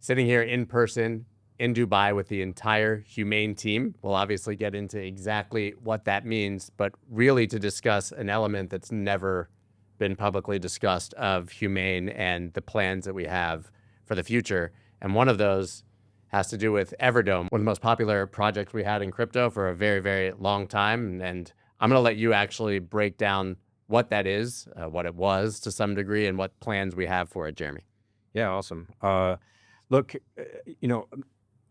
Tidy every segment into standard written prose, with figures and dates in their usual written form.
sitting here in person in Dubai with the entire Humane team. We'll obviously get into exactly what that means, but really to discuss an element that's never been publicly discussed of Humane and the plans that we have for the future. And one of those has to do with Everdome, one of the most popular projects we had in crypto for a very, very long time. And I'm going to let you actually break down what that is, what it was to some degree, and what plans we have for it, Jeremy. Yeah, awesome. Look,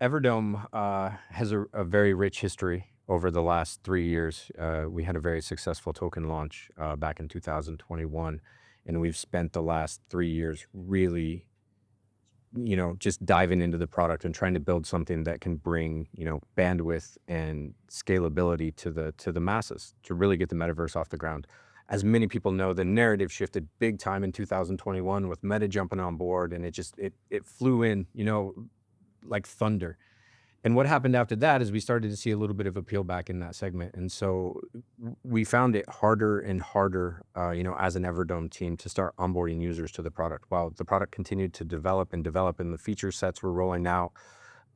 Everdome has a very rich history over the last 3 years. We had a very successful token launch back in 2021, and we've spent the last 3 years really, just diving into the product and trying to build something that can bring, bandwidth and scalability to the masses to really get the metaverse off the ground. As many people know, the narrative shifted big time in 2021 with Meta jumping on board, and it flew in, like thunder. And what happened after that is we started to see a little bit of a peel back in that segment. And so we found it harder and harder, as an Everdome team to start onboarding users to the product. While the product continued to develop and the feature sets were rolling out,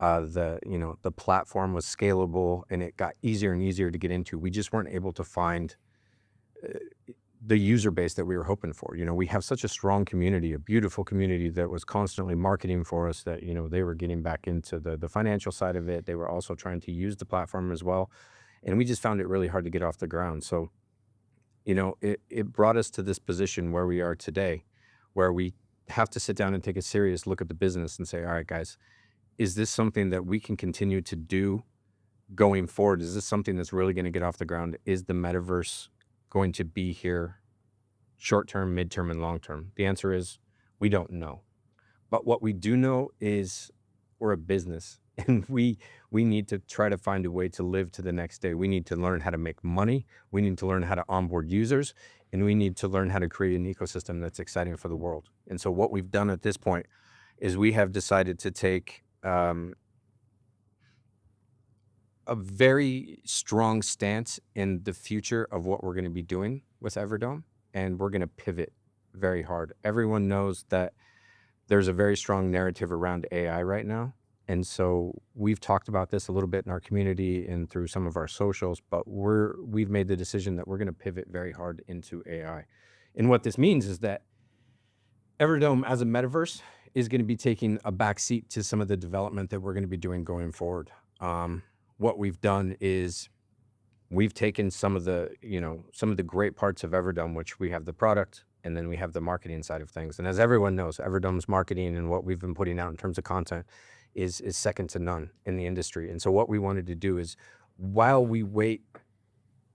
the platform was scalable and it got easier and easier to get into. We just weren't able to find the user base that we were hoping for. We have such a strong community, a beautiful community that was constantly marketing for us that, they were getting back into the financial side of it. They were also trying to use the platform as well. And we just found it really hard to get off the ground. So, it brought us to this position where we are today, where we have to sit down and take a serious look at the business and say, all right, guys, is this something that we can continue to do going forward? Is this something that's really going to get off the ground? Is the metaverse going to be here short-term, mid-term, and long-term? The answer is we don't know. But what we do know is we're a business and we need to try to find a way to live to the next day. We need to learn how to make money. We need to learn how to onboard users, and we need to learn how to create an ecosystem that's exciting for the world. And so what we've done at this point is we have decided to take a very strong stance in the future of what we're going to be doing with Everdome, and we're going to pivot very hard. Everyone knows that there's a very strong narrative around AI right now, and so we've talked about this a little bit in our community and through some of our socials, but we've made the decision that we're going to pivot very hard into AI. And what this means is that Everdome as a metaverse is going to be taking a backseat to some of the development that we're going to be doing going forward. What we've done is we've taken some of the great parts of Everdome, which we have the product and then we have the marketing side of things. And as everyone knows, Everdome's marketing and what we've been putting out in terms of content is second to none in the industry. And so what we wanted to do is, while we wait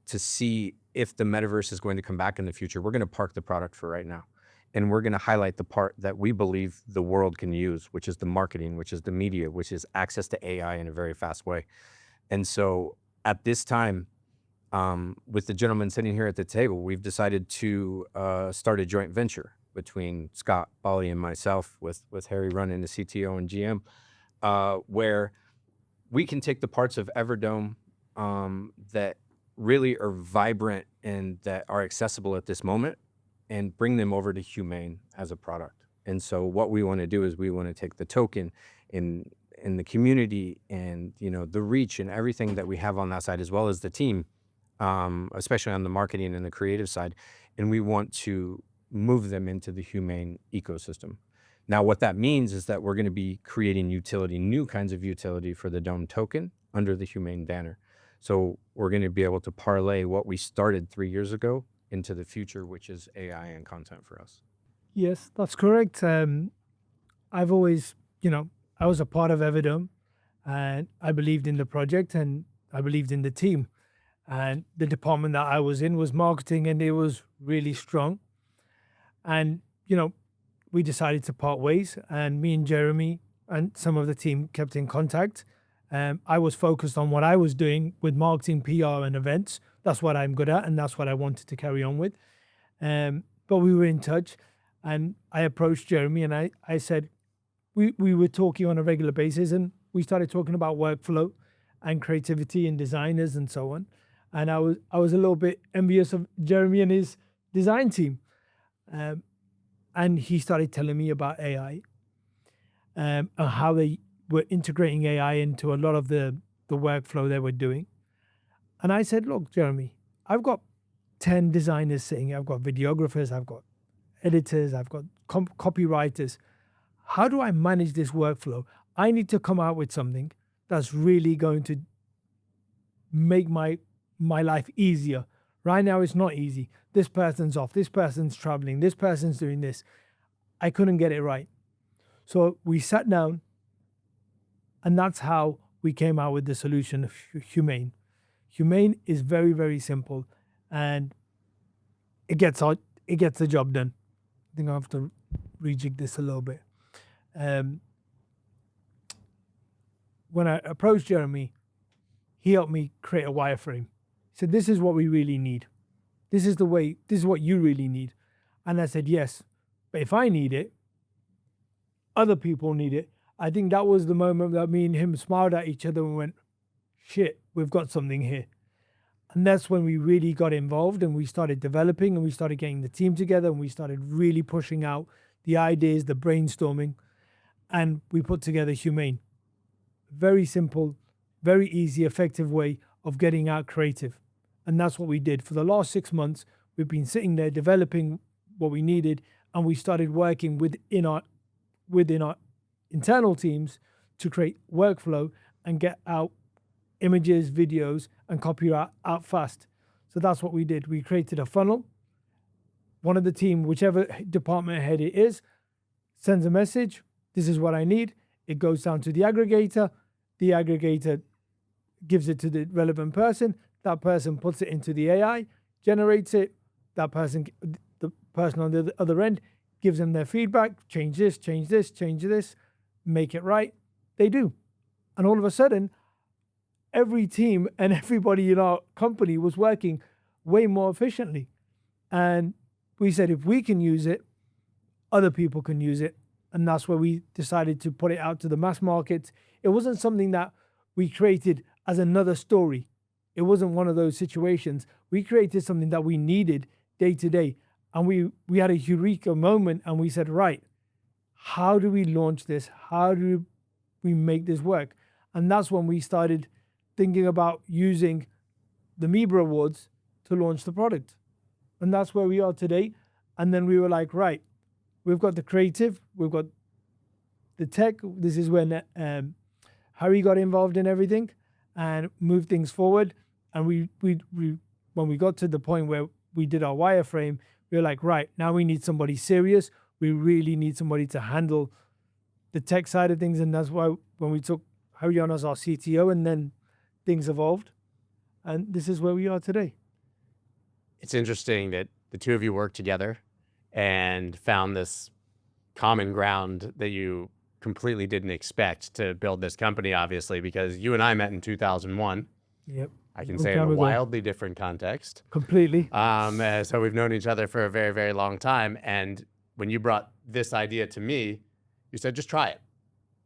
to see if the metaverse is going to come back in the future, we're going to park the product for right now. And we're going to highlight the part that we believe the world can use, which is the marketing, which is the media, which is access to AI in a very fast way. And so at this time, with the gentleman sitting here at the table, we've decided to start a joint venture between Scott, Bally, and myself, with Harry running the CTO and GM, where we can take the parts of Everdome that really are vibrant and that are accessible at this moment and bring them over to Humane as a product. And so what we want to do is we want to take the token in the community and, the reach and everything that we have on that side, as well as the team, especially on the marketing and the creative side. And we want to move them into the Humane ecosystem. Now, what that means is that we're going to be creating new kinds of utility for the Dome token under the Humane banner. So we're going to be able to parlay what we started 3 years ago into the future, which is AI and content for us. Yes, that's correct. I've always, I was a part of Everdome, and I believed in the project and I believed in the team. And the department that I was in was marketing, and it was really strong. And, we decided to part ways, and me and Jeremy and some of the team kept in contact. I was focused on what I was doing with marketing, PR, and events. That's what I'm good at, and that's what I wanted to carry on with. But we were in touch, and I approached Jeremy, and I said, we were talking on a regular basis, and we started talking about workflow and creativity and designers and so on. And I was a little bit envious of Jeremy and his design team. And he started telling me about AI. and how they were integrating AI into a lot of the workflow they were doing. And I said, look, Jeremy, I've got 10 designers sitting here. I've got videographers, I've got editors, I've got copywriters. How do I manage this workflow? I need to come out with something that's really going to make my life easier. Right now, it's not easy. This person's off, this person's traveling, this person's doing this. I couldn't get it right. So we sat down, and that's how we came out with the solution of Humane. Humane is very, very simple, and it gets the job done. I think I have to rejig this a little bit. When I approached Jeremy, he helped me create a wireframe. He said, this is what we really need. This is what you really need. And I said, yes, but if I need it, other people need it. I think that was the moment that me and him smiled at each other and went, shit, we've got something here. And that's when we really got involved, and we started developing, and we started getting the team together, and we started really pushing out the ideas, the brainstorming, and we put together Humane. Very simple, very easy, effective way of getting out creative. And that's what we did. For the last 6 months, we've been sitting there developing what we needed, and we started working within our internal teams to create workflow and get out images, videos, and copyright out fast. So that's what we did. We created a funnel. One of the team, whichever department head it is, sends a message. This is what I need. It goes down to the aggregator. The aggregator gives it to the relevant person. That person puts it into the AI, generates it. The person on the other end gives them their feedback. Change this, change this, change this, make it right. They do. And all of a sudden, every team and everybody in our company was working way more efficiently. And we said, if we can use it, other people can use it. And that's where we decided to put it out to the mass market. It wasn't something that we created as another story. It wasn't one of those situations. We created something that we needed day to day. And we had a eureka moment, and we said, right, how do we launch this? How do we make this work? And that's when we started thinking about using the Mibra Awards to launch the product. And that's where we are today. And then we were like, right, we've got the creative, we've got the tech. This is when Harry got involved in everything and moved things forward. And we when we got to the point where we did our wireframe, we were like, right, now we need somebody serious. We really need somebody to handle the tech side of things. And that's why when we took Harry on as our CTO, and then things evolved. And this is where we are today. It's interesting that the two of you worked together and found this common ground that you completely didn't expect to build this company, obviously, because you and I met in 2001. Yep. I can say in a wildly different context. Completely. So we've known each other for a very, very long time. And when you brought this idea to me, you said, just try it,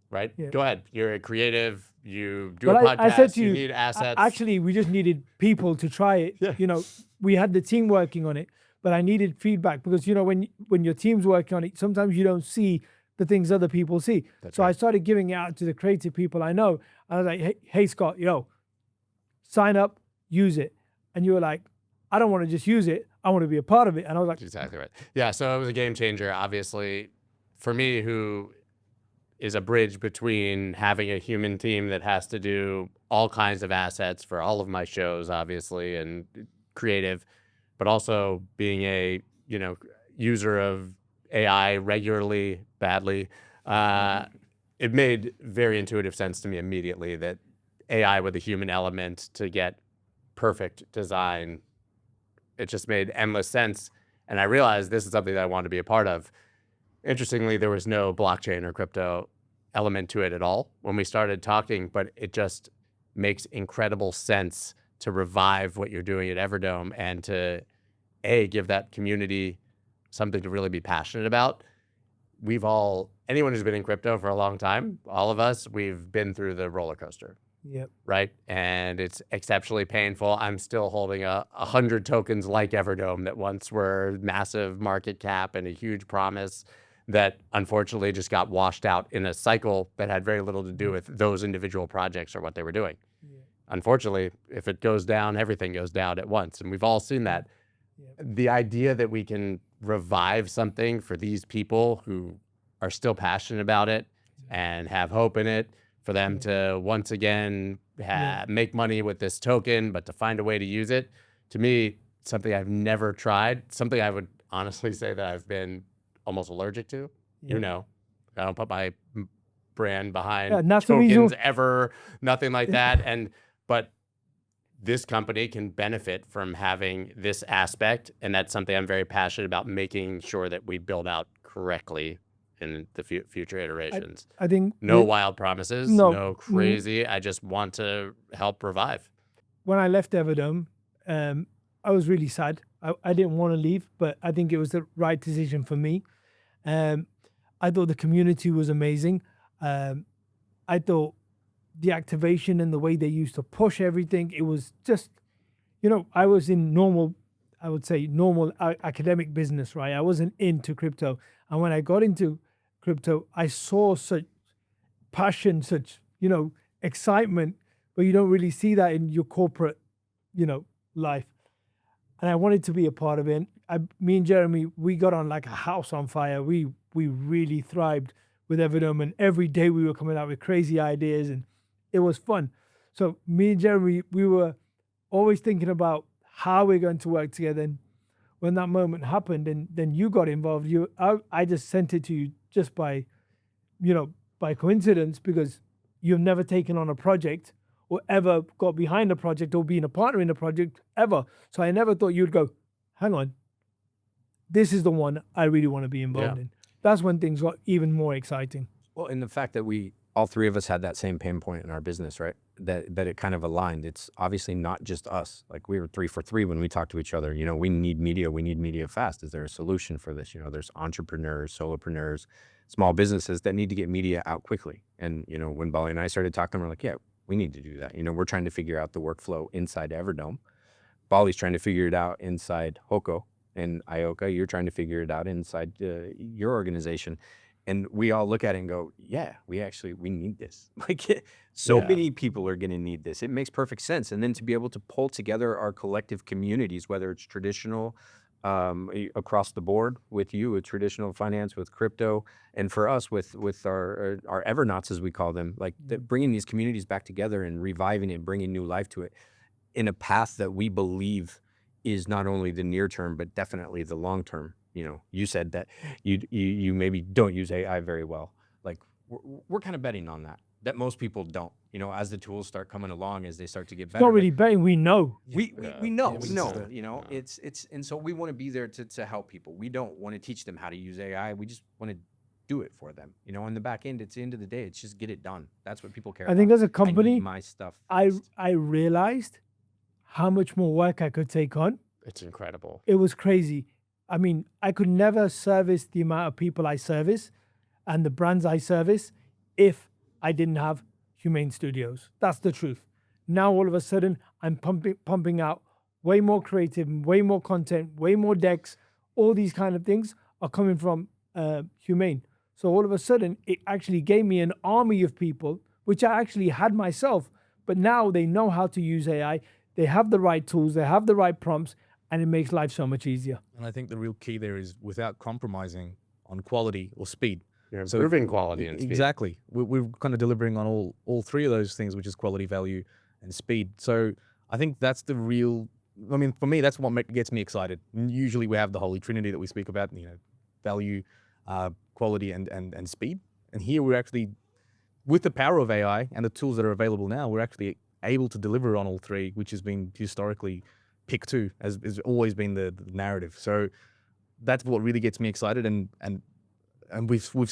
right? Yeah. Go ahead. You're a creative. You do a podcast. I said to you, need assets. Actually, we just needed people to try it. Yeah. You know, we had the team working on it, but I needed feedback because, you know, when your team's working on it, sometimes you don't see the things other people see. That's so right. I started giving it out to the creative people I know. I was like, hey Scott, sign up, use it. And you were like, I don't want to just use it. I want to be a part of it. And I was like, That's exactly right. Yeah. So it was a game changer, obviously, for me, who is a bridge between having a human team that has to do all kinds of assets for all of my shows, obviously, and creative, but also being a, user of AI regularly, badly. It made very intuitive sense to me immediately that AI with a human element to get perfect design, it just made endless sense. And I realized this is something that I wanted to be a part of. Interestingly, there was no blockchain or crypto element to it at all when we started talking, but it just makes incredible sense to revive what you're doing at Everdome and to give that community something to really be passionate about. Anyone who's been in crypto for a long time, all of us, we've been through the roller coaster. yep. Right? And it's exceptionally painful. I'm still holding 100 tokens like Everdome that once were massive market cap and a huge promise that unfortunately just got washed out in a cycle that had very little to do with those individual projects or what they were doing. Yeah. Unfortunately, if it goes down, everything goes down at once. And we've all seen that. Yeah. The idea that we can revive something for these people who are still passionate about it and have hope in it, for them to once again make money with this token, but to find a way to use it, to me, something I've never tried, something I would honestly say that I've been almost allergic to. Yeah. You know, I don't put my brand behind Yeah, that's the tokens reason- ever, nothing like that. But this company can benefit from having this aspect, and that's something I'm very passionate about, making sure that we build out correctly in the future iterations. I think No wild promises, No. no crazy. I just want to help revive. when I left Everdome, I was really sad. I didn't want to leave, but I think it was the right decision for me. I thought the community was amazing. I thought the activation and the way they used to push everything, it was just, I was in normal academic business, right? I wasn't into crypto. And when I got into crypto, I saw such passion, such, excitement, but you don't really see that in your corporate, life. And I wanted to be a part of it. Me and Jeremy, we got on like a house on fire. We really thrived with Everdome, and every day we were coming out with crazy ideas, and it was fun. So me and Jeremy, we were always thinking about how we're going to work together. And when that moment happened, and then you got involved, I just sent it to you just by coincidence, because you've never taken on a project or ever got behind a project or been a partner in a project ever. So I never thought you'd go, hang on, this is the one I really want to be involved in. That's when things got even more exciting. Well, and the fact that all three of us had that same pain point in our business, right? That it kind of aligned. It's obviously not just us. Like, we were 3 for 3 when we talked to each other. We need media fast. Is there a solution for this? There's entrepreneurs, solopreneurs, small businesses that need to get media out quickly. And, when Bally and I started talking, we're like, yeah, we need to do that. We're trying to figure out the workflow inside Everdome. Bally's trying to figure it out inside Hoko, and Ioka, you're trying to figure it out inside your organization. And we all look at it and go, yeah, we need this. Like, many people are going to need this. It makes perfect sense. And then to be able to pull together our collective communities, whether it's traditional across the board with you, with traditional finance, with crypto, and for us with our Evernauts, as we call them, like bringing these communities back together and reviving it, bringing new life to it in a path that we believe is not only the near term, but definitely the long term. You said that you maybe don't use AI very well. Like, we're kind of betting on that most people don't. As the tools start coming along, as they start to get better. It's not really betting. We know. We know. Yeah. It's and so we want to be there to help people. We don't want to teach them how to use AI. We just want to do it for them. On the back end, it's the end of the day. It's just get it done. That's what people care about. I think as a I company, need my stuff. I realized how much more work I could take on. It's incredible. It was crazy. I mean, I could never service the amount of people I service and the brands I service if I didn't have Humane Studios. That's the truth. Now, all of a sudden, I'm pumping out way more creative, way more content, way more decks. All these kind of things are coming from Humane. So all of a sudden, it actually gave me an army of people, which I actually had myself. But now they know how to use AI. They have the right tools. They have the right prompts. And it makes life so much easier. And I think the real key there is without compromising on quality or speed. You're improving quality and speed. Exactly. We're kind of delivering on all three of those things, which is quality, value, and speed. So I think that's the real, for me, that's what gets me excited. Usually we have the holy trinity that we speak about, value, quality, and speed. And here we're actually, with the power of AI and the tools that are available now, we're actually able to deliver on all three, which has been historically pick 2 has always been the narrative. So that's what really gets me excited, and we're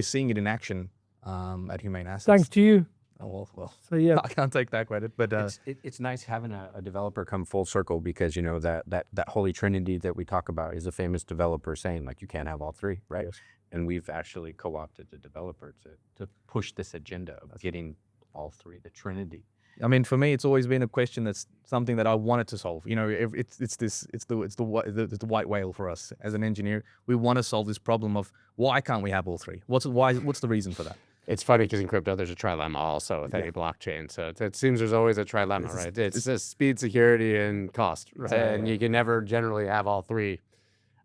seeing it in action at Humane Assets. Thanks to you. Oh well. So yeah, I can't take that credit, but it's nice having a developer come full circle, because that holy trinity that we talk about is a famous developer saying, like, you can't have all three, right? Yes. And we've actually co-opted the developer to push this agenda of getting all three, the trinity. I mean, for me, it's always been a question that's something that I wanted to solve. You know, it's the white whale for us as an engineer. We want to solve this problem of why can't we have all three? What's the reason for that? It's funny because in crypto, there's a trilemma also with any blockchain. So it seems there's always a trilemma, right? It's just speed, security, and cost, right? And you can never generally have all three.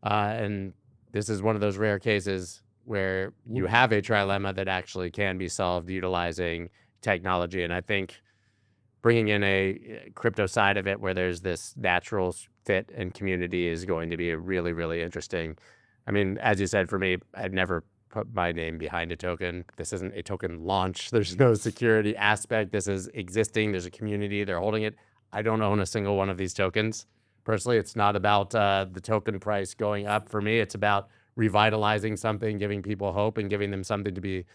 And this is one of those rare cases where you have a trilemma that actually can be solved utilizing technology. And I think bringing in a crypto side of it where there's this natural fit and community is going to be really, really interesting. I mean, as you said, for me, I'd never put my name behind a token. This isn't a token launch. There's no security aspect. This is existing. There's a community. They're holding it. I don't own a single one of these tokens. Personally, it's not about the token price going up for me. It's about revitalizing something, giving people hope, and giving them something to be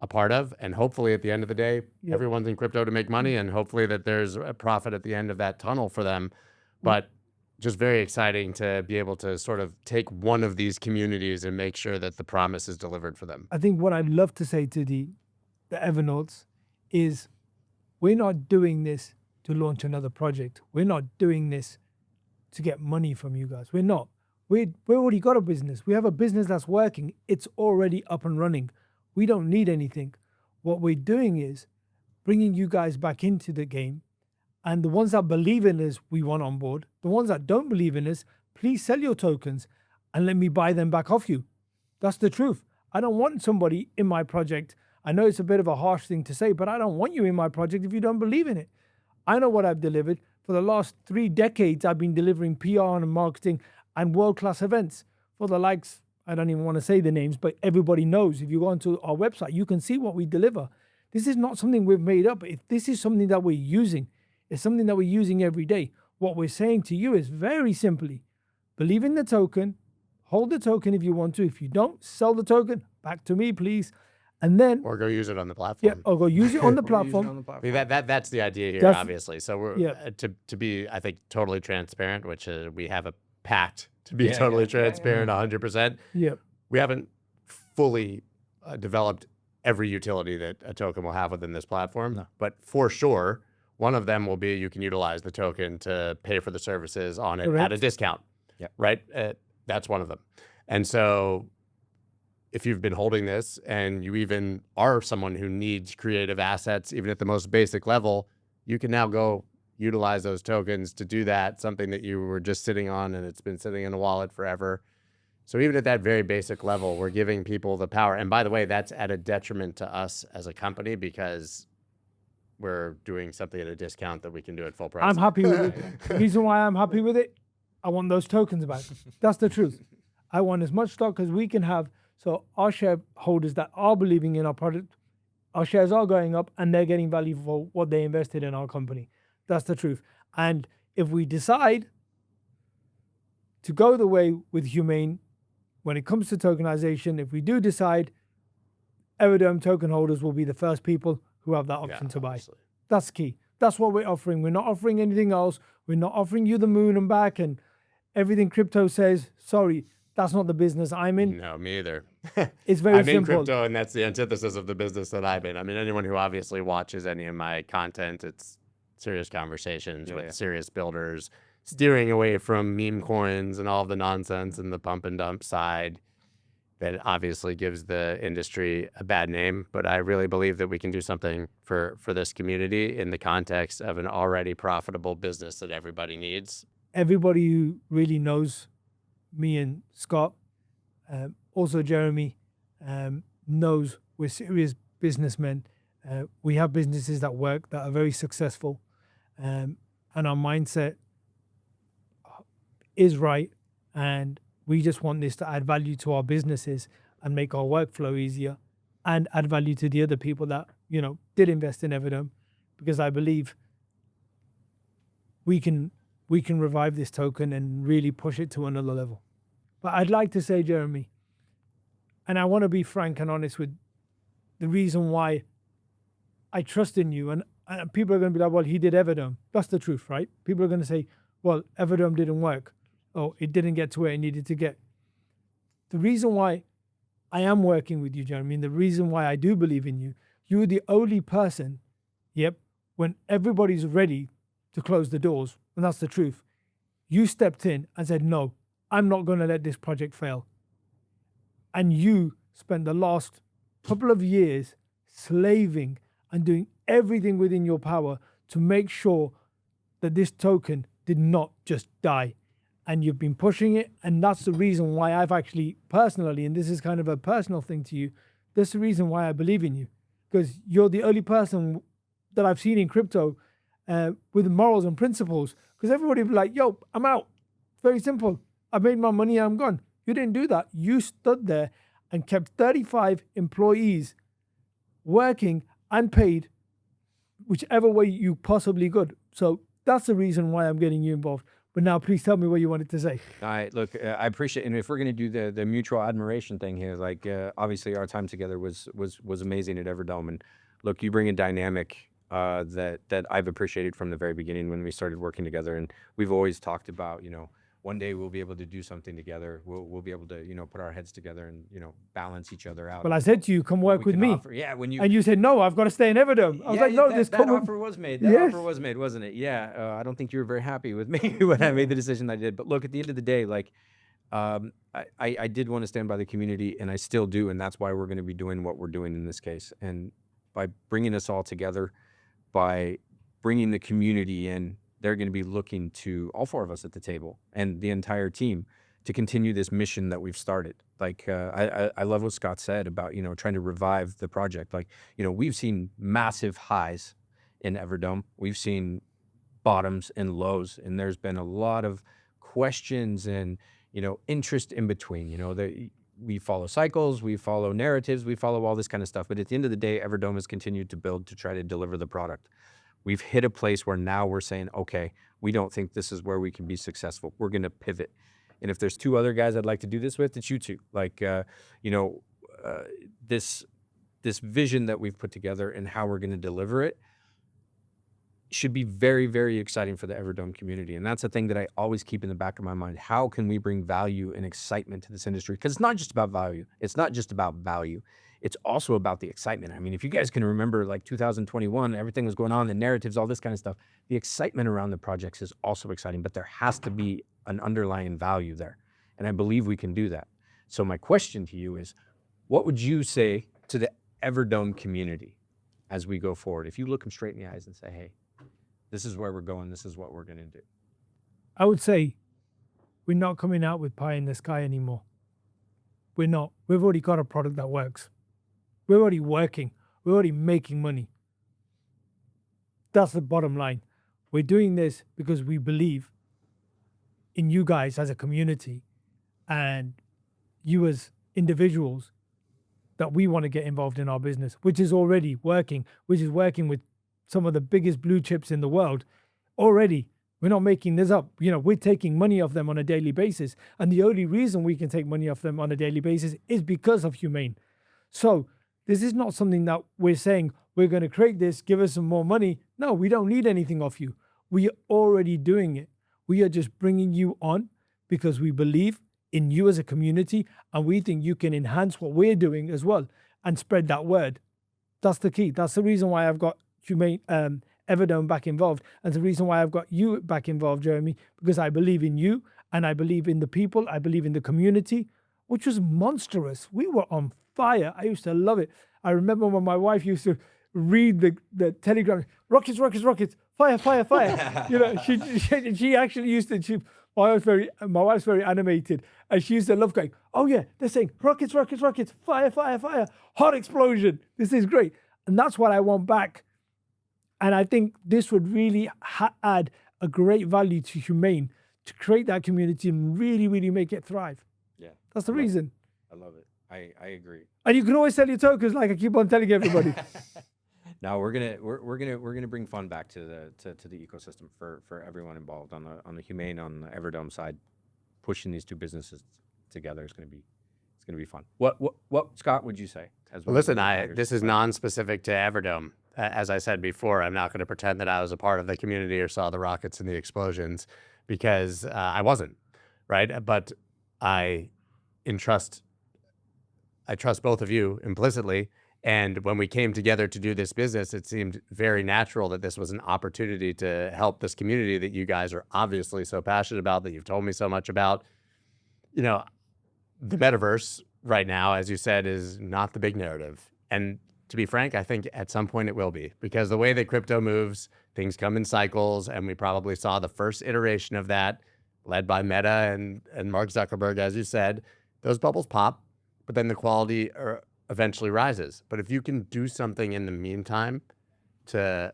a part of. And hopefully at the end of the day, everyone's in crypto to make money, and hopefully that there's a profit at the end of that tunnel for them. But just very exciting to be able to sort of take one of these communities and make sure that the promise is delivered for them. I think what I'd love to say to the Evernords is we're not doing this to launch another project. We're not doing this to get money from you guys. We're not. We already got a business. We have a business that's working. It's already up and running. We don't need anything. What we're doing is bringing you guys back into the game. And the ones that believe in us, we want on board. The ones that don't believe in us, please sell your tokens and let me buy them back off you. That's the truth. I don't want somebody in my project. I know it's a bit of a harsh thing to say, but I don't want you in my project if you don't believe in it. I know what I've delivered. For the last 3 decades, I've been delivering PR and marketing and world-class events for the likes, I don't even want to say the names, but everybody knows. If you go onto our website, you can see what we deliver. This is not something we've made up. This is something that we're using. It's something that we're using every day. What we're saying to you is very simply, believe in the token, hold the token if you want to. If you don't, sell the token, back to me, please. And then, or go use it on the platform. Or go use it on the platform. I mean, that's the idea here, obviously. So we're to be, I think, totally transparent, which we have a pact to be totally transparent, 100%. Yeah. We haven't fully developed every utility that a token will have within this platform, but for sure, one of them will be you can utilize the token to pay for the services on it at a discount, right? That's one of them. And so if you've been holding this and you even are someone who needs creative assets, even at the most basic level, you can now go utilize those tokens to do that, something that you were just sitting on and it's been sitting in a wallet forever. So even at that very basic level, we're giving people the power. And by the way, that's at a detriment to us as a company because we're doing something at a discount that we can do at full price. I'm happy with it. The reason why I'm happy with it, I want those tokens back. That's the truth. I want as much stock as we can have. So our shareholders that are believing in our product, our shares are going up and they're getting value for what they invested in our company. That's the truth. And if we decide to go the way with Humane, when it comes to tokenization, if we do decide, Everdome token holders will be the first people who have that option to buy. Obviously. That's key. That's what we're offering. We're not offering anything else. We're not offering you the moon and back and everything crypto says. Sorry, that's not the business I'm in. No, me either. It's very simple. I'm in crypto, and that's the antithesis of the business that I'm in. I mean, anyone who obviously watches any of my content, it's serious conversations with serious builders, steering away from meme coins and all of the nonsense and the pump and dump side that obviously gives the industry a bad name. But I really believe that we can do something for this community in the context of an already profitable business that everybody needs. Everybody who really knows me and Scott, also Jeremy, knows we're serious businessmen. We have businesses that work, that are very successful, and our mindset is right. And we just want this to add value to our businesses and make our workflow easier and add value to the other people that, did invest in Everdome, because I believe we can revive this token and really push it to another level. But I'd like to say, Jeremy, and I want to be frank and honest with the reason why I trust in you. And people are going to be like, well, he did Everdome. That's the truth, right? People are going to say, well, Everdome didn't work. Oh, it didn't get to where it needed to get. The reason why I am working with you, Jeremy, and the reason why I do believe in you, you're the only person, when everybody's ready to close the doors, and that's the truth. You stepped in and said, no, I'm not going to let this project fail. And you spent the last couple of years slaving and doing everything within your power to make sure that this token did not just die. And you've been pushing it. And that's the reason why I've actually personally, and this is kind of a personal thing to you, that's the reason why I believe in you. Because you're the only person that I've seen in crypto with morals and principles. Because everybody would be like, yo, I'm out. Very simple. I made my money, I'm gone. You didn't do that. You stood there and kept 35 employees working and paid whichever way you possibly could. So that's the reason why I'm getting you involved. But now please tell me what you wanted to say. All right, look, I appreciate, and if we're going to do the mutual admiration thing here, like obviously our time together was amazing at Everdome, and look, you bring a dynamic that I've appreciated from the very beginning when we started working together, and we've always talked about, one day we'll be able to do something together. We'll be able to, put our heads together and, balance each other out. Well, I said to you, come work with me. Yeah, when you and you said, no, I've got to stay in Everdome. I was like, no, just that come. offer was made. That offer was made, wasn't it? Yeah. I don't think you were very happy with me when I made the decision that I did. But look, at the end of the day, like, I did want to stand by the community, and I still do, and that's why we're going to be doing what we're doing in this case. And by bringing us all together, by bringing the community in, they're going to be looking to all four of us at the table and the entire team to continue this mission that we've started. Like, I love what Scott said about, trying to revive the project. Like, we've seen massive highs in Everdome. We've seen bottoms and lows, and there's been a lot of questions and, interest in between. We follow cycles, we follow narratives, we follow all this kind of stuff. But at the end of the day, Everdome has continued to build to try to deliver the product. We've hit a place where now we're saying, okay, we don't think this is where we can be successful. We're going to pivot. And if there's two other guys I'd like to do this with, it's you two. Like, this vision that we've put together and how we're going to deliver it should be very, very exciting for the Everdome community. And that's the thing that I always keep in the back of my mind. How can we bring value and excitement to this industry? Because it's not just about value. It's not just about value. It's also about the excitement. I mean, if you guys can remember, like 2021, everything was going on, the narratives, all this kind of stuff. The excitement around the projects is also exciting, but there has to be an underlying value there. And I believe we can do that. So my question to you is, what would you say to the Everdome community as we go forward? If you look them straight in the eyes and say, hey, this is where we're going, this is what we're going to do. I would say we're not coming out with pie in the sky anymore. We're not. We've already got a product that works. We're already working. We're already making money. That's the bottom line. We're doing this because we believe in you guys as a community and you as individuals that we want to get involved in our business, which is already working, which is working with some of the biggest blue chips in the world already. We're not making this up. We're taking money off them on a daily basis. And the only reason we can take money off them on a daily basis is because of Humane. So this is not something that we're saying, we're going to create this, give us some more money. No, we don't need anything off you. We are already doing it. We are just bringing you on because we believe in you as a community, and we think you can enhance what we're doing as well and spread that word. That's the key. That's the reason why I've got Humane, Everdome back involved. And the reason why I've got you back involved, Jeremy, because I believe in you and I believe in the people. I believe in the community, which was monstrous. We were on fire. I used to love it. I remember when my wife used to read the telegram, rockets, rockets, rockets, fire, fire, fire. She actually used to, my wife's very animated, and she used to love going, oh yeah, they're saying rockets, rockets, rockets, fire, fire, fire, hot explosion. This is great. And that's what I want back. And I think this would really add a great value to Humane to create that community and really, really make it thrive. Yeah. That's the reason. I love it. I agree. And you can always sell your tokens, like I keep on telling everybody. Now we're gonna bring fun back to the ecosystem for everyone involved on the Humane, on the Everdome side. Pushing these two businesses together is gonna be fun. What Scott would you say? Well, listen, this is non-specific to Everdome. As I said before, I'm not going to pretend that I was a part of the community or saw the rockets and the explosions, because I wasn't, right? But I trust both of you implicitly And when we came together to do this business, it seemed very natural that this was an opportunity to help this community that you guys are obviously so passionate about, that you've told me so much about. You know, the metaverse right now, as you said, is not the big narrative. And to be frank, I think at some point it will be, because the way that crypto moves, things come in cycles, and we probably saw the first iteration of that led by Meta and Mark Zuckerberg, as you said. Those bubbles pop, but then the quality eventually rises. But if you can do something in the meantime to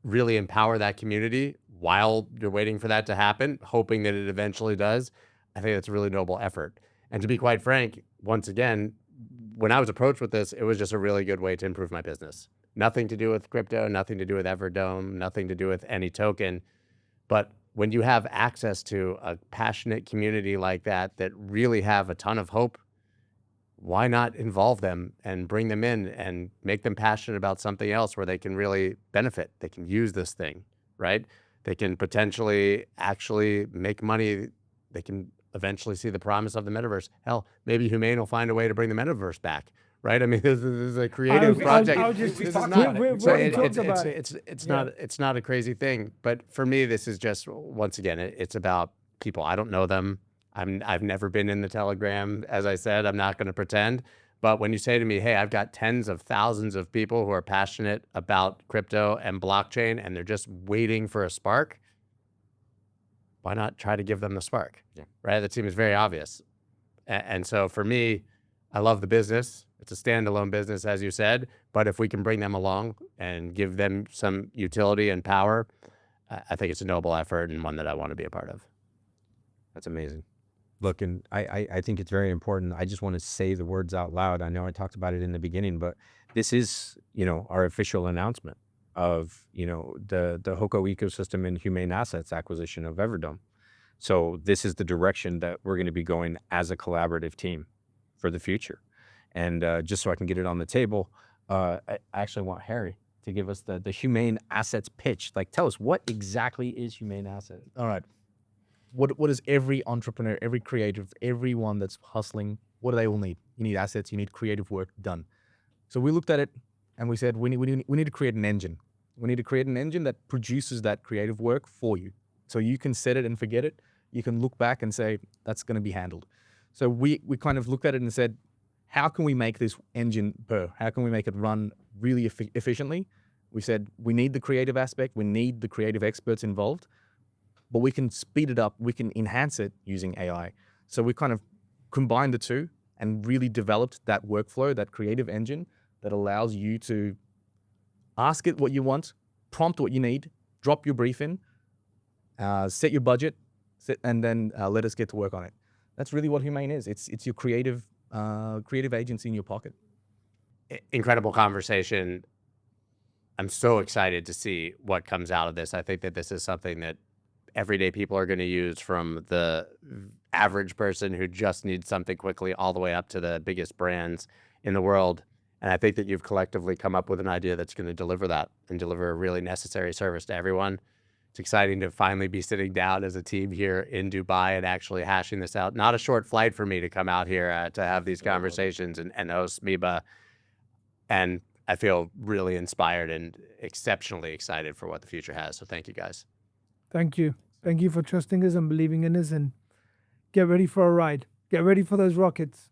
really empower that community while you're waiting for that to happen, hoping that it eventually does, I think that's a really noble effort. And to be quite frank, once again, when I was approached with this, it was just a really good way to improve my business. Nothing to do with crypto, nothing to do with Everdome, nothing to do with any token. But when you have access to a passionate community like that, that really have a ton of hope, why not involve them and bring them in and make them passionate about something else where they can really benefit? They can use this thing, right? They can potentially actually make money. They can eventually see the promise of the metaverse. Hell, maybe Humane will find a way to bring the metaverse back, right? I mean, this is a creative project. It's not a crazy thing. But for me, this is just, once again, it's about people. I don't know them. I've never been in the Telegram. As I said, I'm not going to pretend. But when you say to me, hey, I've got tens of thousands of people who are passionate about crypto and blockchain, and they're just waiting for a spark, why not try to give them the spark? Yeah. Right? That seems very obvious. And so for me, I love the business. It's a standalone business, as you said. But if we can bring them along and give them some utility and power, I think it's a noble effort and one that I want to be a part of. That's amazing. Look, and I think it's very important. I just want to say the words out loud. I know I talked about it in the beginning, but this is, our official announcement of, the HOKO ecosystem and Humane Assets acquisition of Everdome. So this is the direction that we're going to be going as a collaborative team for the future. And just so I can get it on the table, I actually want Harry to give us the Humane Assets pitch. Like, tell us, what exactly is Humane Assets? All right. What does every entrepreneur, every creative, everyone that's hustling, what do they all need? You need assets, you need creative work done. So we looked at it and we said, we need to create an engine. We need to create an engine that produces that creative work for you. So you can set it and forget it. You can look back and say, that's going to be handled. So we kind of looked at it and said, how can we make this engine purr? How can we make it run really efficiently? We said, we need the creative aspect. We need the creative experts involved. But we can speed it up, we can enhance it using AI. So we kind of combined the two and really developed that workflow, that creative engine that allows you to ask it what you want, prompt what you need, drop your brief in, set your budget, and then let us get to work on it. That's really what Humane is. It's your creative agency in your pocket. Incredible conversation. I'm so excited to see what comes out of this. I think that this is something that everyday people are going to use, from the average person who just needs something quickly all the way up to the biggest brands in the world. And I think that you've collectively come up with an idea that's going to deliver that and deliver a really necessary service to everyone. It's exciting to finally be sitting down as a team here in Dubai and actually hashing this out. Not a short flight for me to come out here to have these conversations and host MIBA. And I feel really inspired and exceptionally excited for what the future has. So thank you, guys. Thank you. Thank you for trusting us and believing in us, and get ready for a ride. Get ready for those rockets.